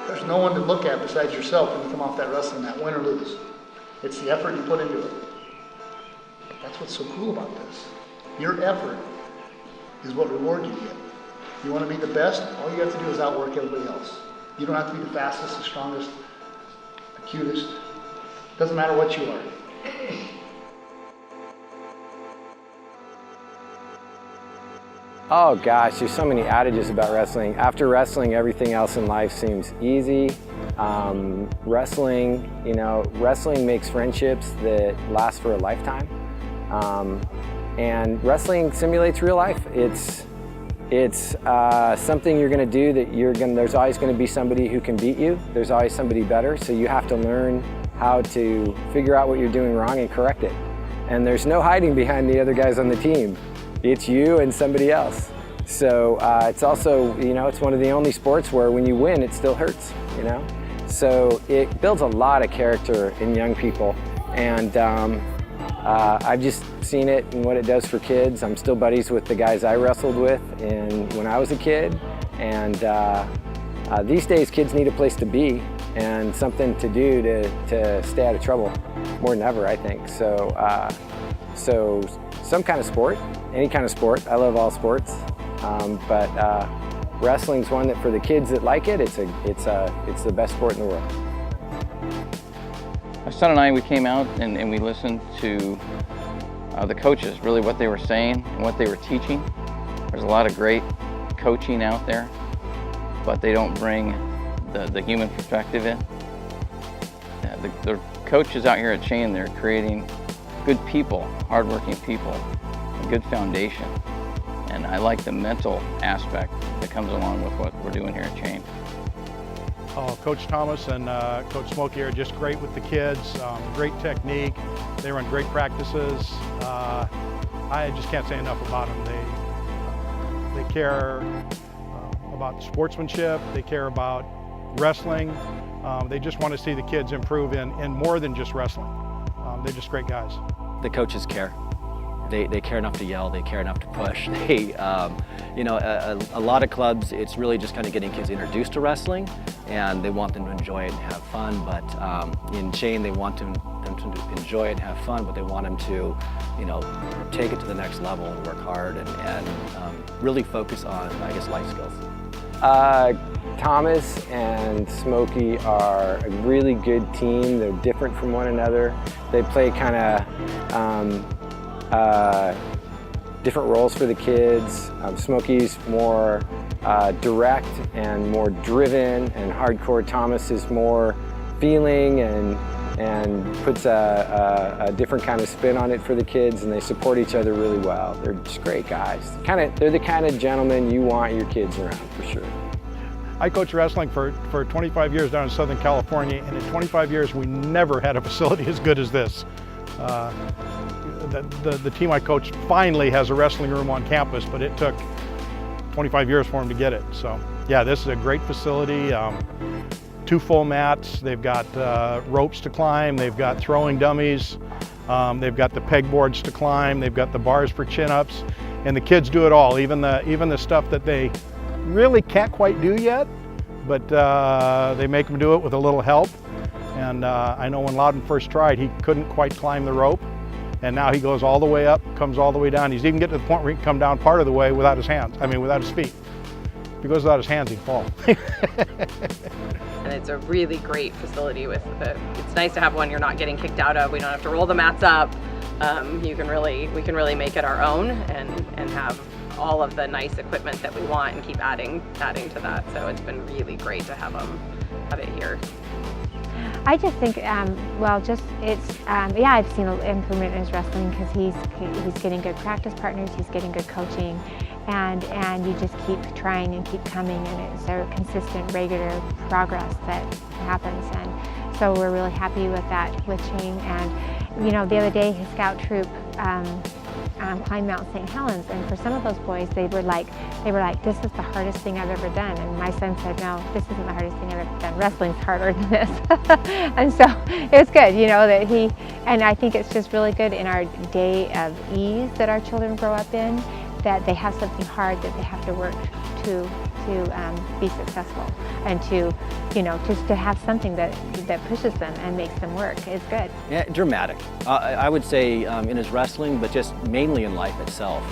There's no one to look at besides yourself when you come off that wrestling mat, win or lose. It's the effort you put into it. That's what's so cool about this. Your effort is what reward you get. You want to be the best, all you have to do is outwork everybody else. You don't have to be the fastest, the strongest, the cutest. Doesn't matter what you are. Oh gosh, there's so many adages about wrestling. After wrestling, everything else in life seems easy. Wrestling makes friendships that last for a lifetime. And wrestling simulates real life. It's something you're gonna do that there's always gonna be somebody who can beat you. There's always somebody better, so you have to learn how to figure out what you're doing wrong and correct it. And there's no hiding behind the other guys on the team. It's you and somebody else. So it's also, it's one of the only sports where when you win, it still hurts, So it builds a lot of character in young people. And I've just seen it and what it does for kids. I'm still buddies with the guys I wrestled with when I was a kid. And these days, kids need a place to be and something to do to stay out of trouble, more than ever, I think. So some kind of sport, any kind of sport. I love all sports, but wrestling's one that for the kids that like it, it's the best sport in the world. My son and I, we came out and we listened to the coaches, really what they were saying and what they were teaching. There's a lot of great coaching out there, but they don't bring the human perspective in. The coaches out here at Chain, they're creating good people, hardworking people, a good foundation. And I like the mental aspect that comes along with what we're doing here at Chain. Coach Thomas and Coach Smokey are just great with the kids, great technique. They run great practices. I just can't say enough about them. They care about sportsmanship, they care about wrestling. They just want to see the kids improve in more than just wrestling. They're just great guys. The coaches care. They care enough to yell, they care enough to push. A lot of clubs, it's really just kind of getting kids introduced to wrestling, and they want them to enjoy it and have fun. But in Chain, they want them to enjoy it and have fun, but they want them to, take it to the next level and work hard and really focus on, I guess, life skills. Thomas and Smokey are a really good team. They're different from one another. They play kind of different roles for the kids. Smokey's more direct and more driven and hardcore. Thomas is more feeling and puts a different kind of spin on it for the kids, and they support each other really well. They're just great guys. They're the kind of gentlemen you want your kids around, for sure. I coached wrestling for 25 years down in Southern California, and in 25 years we never had a facility as good as this. The team I coached finally has a wrestling room on campus, but it took 25 years for them to get it. So yeah, this is a great facility. 2 full mats, they've got ropes to climb, they've got throwing dummies, they've got the pegboards to climb, they've got the bars for chin-ups, and the kids do it all, even the stuff that they really can't quite do yet, but they make them do it with a little help. And I know when Loudon first tried, he couldn't quite climb the rope, and now he goes all the way up, comes all the way down. He's even getting to the point where he can come down part of the way without his feet. If he goes without his hands, he'd fall. And it's a really great facility it's nice to have one you're not getting kicked out of. We don't have to roll the mats up. We can really make it our own and have all of the nice equipment that we want and keep adding to that. So it's been really great to have it here. I just think, I've seen an improvement in his wrestling because he's getting good practice partners, he's getting good coaching, and you just keep trying and keep coming, and it's a consistent, regular progress that happens. And so we're really happy with that with Chain. And the other day his scout troop climbed Mount St. Helens, and for some of those boys, they were like, this is the hardest thing I've ever done. And my son said, no, this isn't the hardest thing I've ever done. Wrestling's harder than this. And so it's good, that and I think it's just really good in our day of ease that our children grow up in, that they have something hard that they have to work to be successful and to, you know, just to have something that pushes them and makes them work is good. Yeah, dramatic. I would say in his wrestling, but just mainly in life itself.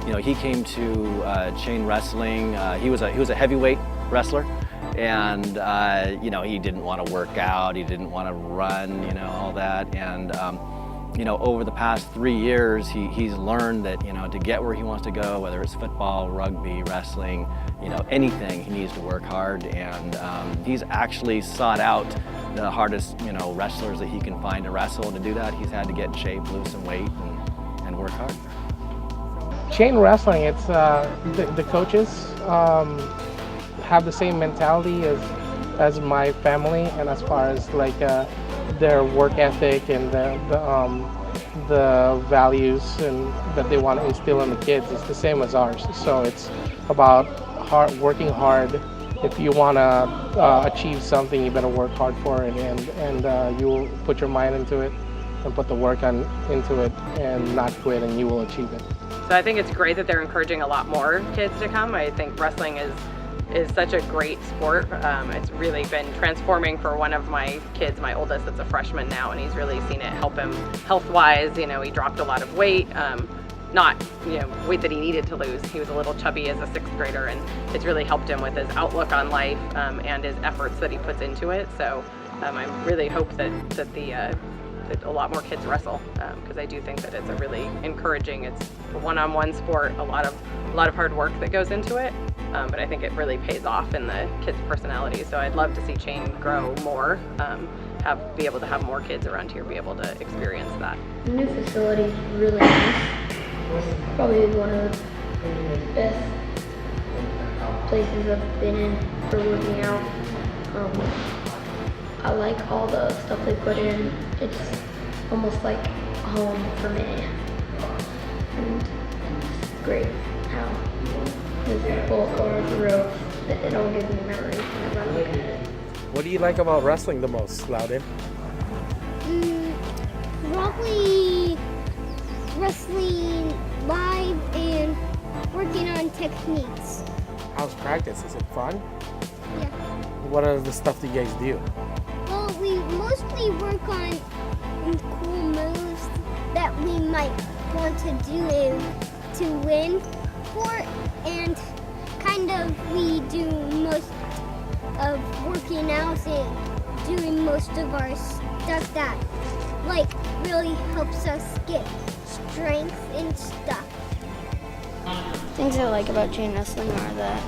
You know, he came to chain wrestling. He was a heavyweight wrestler, and you know, he didn't want to work out. He didn't want to run. You know, all that. And you know, over the past 3 years, he's learned that, you know, to get where he wants to go, whether it's football, rugby, wrestling, you know, anything, he needs to work hard. And he's actually sought out the hardest, you know, wrestlers that he can find to wrestle. And to do that, he's had to get in shape, lose some weight, and work hard. Chain wrestling, it's the coaches have the same mentality as my family, and as far as like their work ethic and the values and that they want to instill in the kids, it's the same as ours. So it's about working hard. If you want to achieve something, you better work hard for it, and you put your mind into it and put the work into it and not quit, and you will achieve it. So I think it's great that they're encouraging a lot more kids to come. I think wrestling is such a great sport. It's really been transforming for one of my kids, my oldest, that's a freshman now, and he's really seen it help him health-wise. You know, he dropped a lot of weight, not, you know, weight that he needed to lose. He was a little chubby as a 6th grader, and it's really helped him with his outlook on life and his efforts that he puts into it. So I really hope that a lot more kids wrestle, because I do think that it's a really encouraging, it's a one-on-one sport, a lot of hard work that goes into it, but I think it really pays off in the kids' personality. So I'd love to see Chain grow more, be able to have more kids around here be able to experience that. The new facility is really nice. Probably one of the best places I've been in for working out. I like all the stuff they put in. It's almost like home for me. And it's great how there's full colors, the ropes. It all gives me memories whenever I look at it. What do you like about wrestling the most, Loudon? Probably wrestling live and working on techniques. How's practice? Is it fun? Yeah. What are the stuff that you guys do? Well, we mostly work on cool moves that we might want to do to win for, and kind of we do most of working out and doing most of our stuff that like really helps us get strength and stuff. Things I like about chain wrestling are that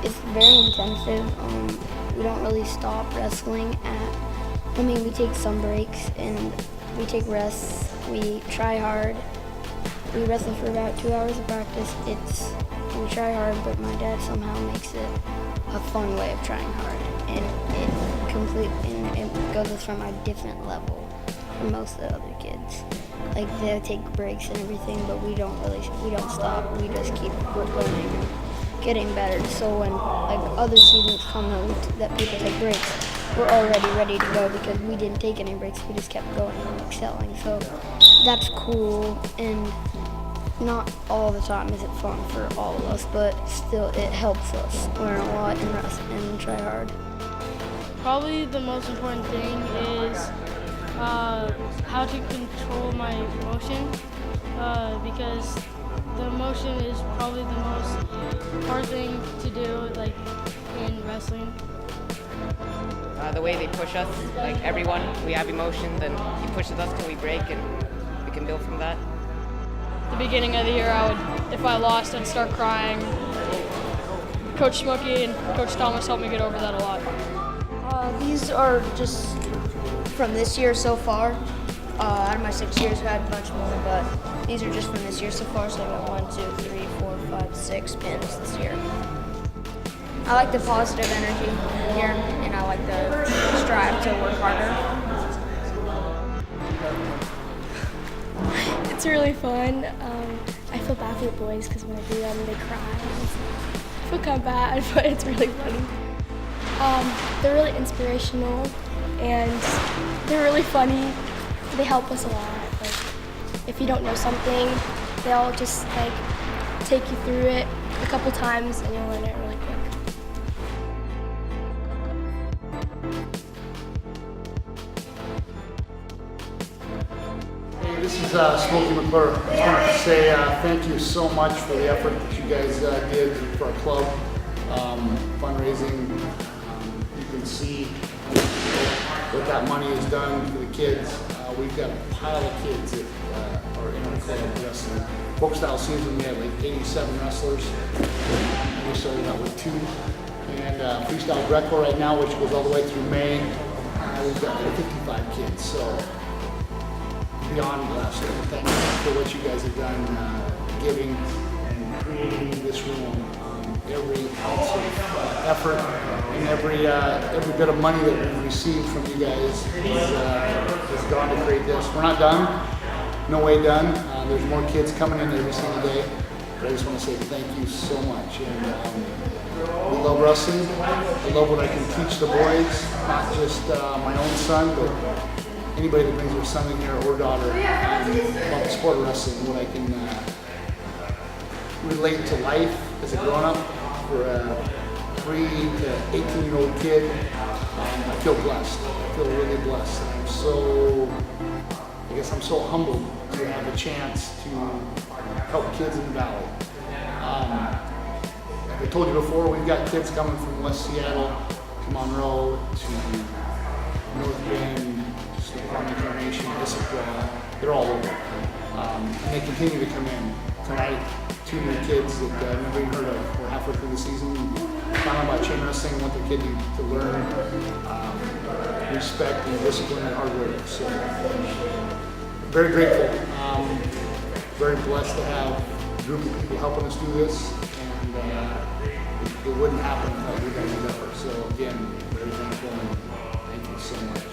it's very intensive. We don't really stop wrestling we take some breaks and we take rests. We try hard. We wrestle for about 2 hours of practice. We try hard, but my dad somehow makes it a fun way of trying hard, and it goes us from a different level from most of the other kids. Like they take breaks and everything, but we don't stop. We just keep learning and getting better. So when like other seasons come out that people take breaks, we're already ready to go because we didn't take any breaks. We just kept going and excelling. So that's cool, and not all the time is it fun for all of us, but still it helps us learn a lot and rest and try hard. Probably the most important thing is how to control my emotion, because the emotion is probably the most hard thing to do, like in wrestling. The way they push us, like everyone, we have emotions, and he pushes us till we break, and we can build from that. The beginning of the year, if I lost, I'd start crying. Coach Smokey and Coach Thomas helped me get over that a lot. These are just from this year so far. Out of my 6 years, I've had a bunch more, but these are just from this year so far. So I got 1, 2, 3, 4, 5, 6 pins this year. I like the positive energy here, and I like the strive to work harder. It's really fun. I feel bad for the boys because when I do them, they cry. I feel kind of bad, but it's really funny. They're really inspirational, and they're really funny. They help us a lot. Like, if you don't know something, they'll just like take you through it a couple times and you'll learn it really quick. Hey, this is Smokey McClure. I just wanted to say thank you so much for the effort that you guys did for our club. Fundraising, you can see what that money has done for the kids. We've got a pile of kids that are in our club wrestling. Folk style season, we had like 87 wrestlers. We started out with 2. And freestyle Greco right now, which goes all the way through May, we've got 55 kids. So beyond blessed. Thank you for what you guys have done, giving and creating this room. Every ounce of effort and every bit of money that we've received from you guys has gone to create this. We're not done, no way done. There's more kids coming in every single day. But I just want to say thank you so much. And we love wrestling. I love what I can teach the boys, not just my own son, but anybody that brings their son in here or daughter about the sport of wrestling, what I can relate to life as a grown-up. For a 3 to 18-year-old kid, I feel blessed. I feel really blessed. I guess I'm so humbled to have a chance to help kids in the valley. Like I told you before, we've got kids coming from West Seattle to Monroe to North Bend, just the Incarnation, Issaquah. They're all over. And they continue to come in. Tonight, 2 new kids that I've never even heard of. We're halfway through the season. Found out about chain wrestling, want the kid to learn respect and discipline and hard work. So, very grateful. Very blessed to have a group of people helping us do this. And it wouldn't happen without you guys' effort. So, again, very thankful and thank you so much.